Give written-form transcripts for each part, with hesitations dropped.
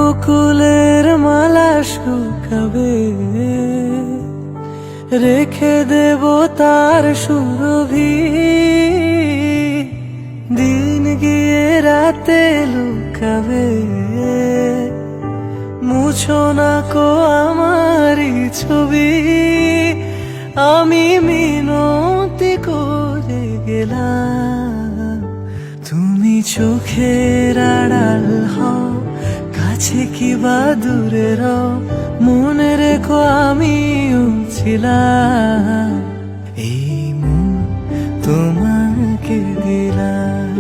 বকুলের মালা শুকাবে, রেখে দেব তার সুরভি। দিন গিয়ে রাতে লুকাবে, মুছো না কো আমারি ছবি। আমি মিনতি করে গেলাম, তুমি চোখের আড়াল হও, কাছে কি বা দূরে রও, মনে রেখো আমিও ছিলাম। এই মন তোমাকে দিলাম,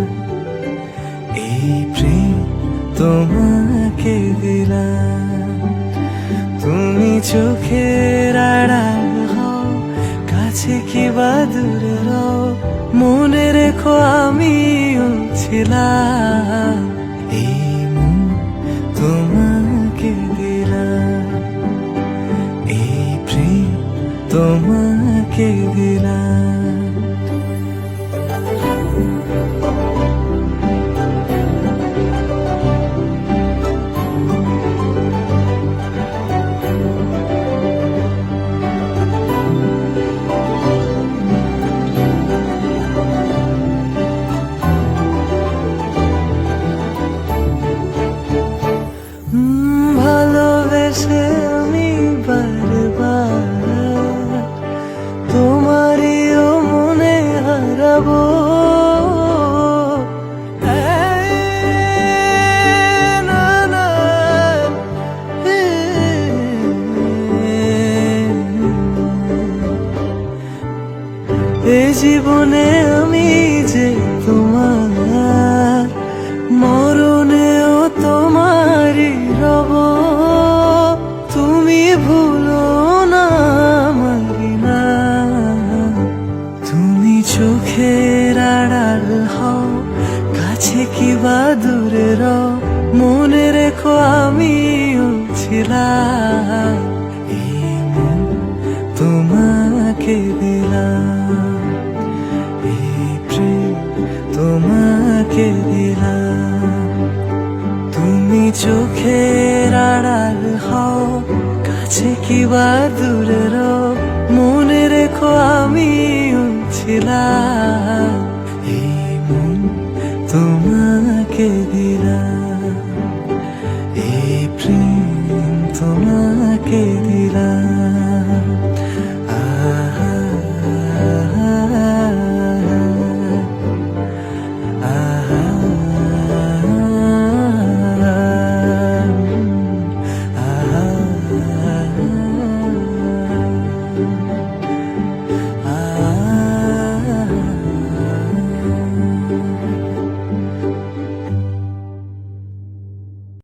এই প্রেম তোমাকে দিলাম। তুমি চোখের আড়াল হও, কাছে কি বা দূরে রও, মনে রেখো আমিও ছিলাম। এই মন তোমাকে দিলাম, এই প্রেম তোমাকে দিলাম। ভালোবেসে আমি বারবার তোমারিও মনে হারাবো। এ জীবনে আমি যে তোমার, মরণেও তোমারই রব। তুমি ভুলো না আমারি না, তুমি চোখের আড়াল হও, কাছে কি বা দূরে রও, মনে রেখো আমিও ছিলাম। এই মন তোমাকে দিলাম, এই প্রেম তোমাকে দিলাম। তুমি চোখের আড়াল হও, কাছে কি বা দূরে রও, মনে রেখো আমিও ছিলাম। এই মন তোমাকে দিলাম, এই প্রেম তোমাকে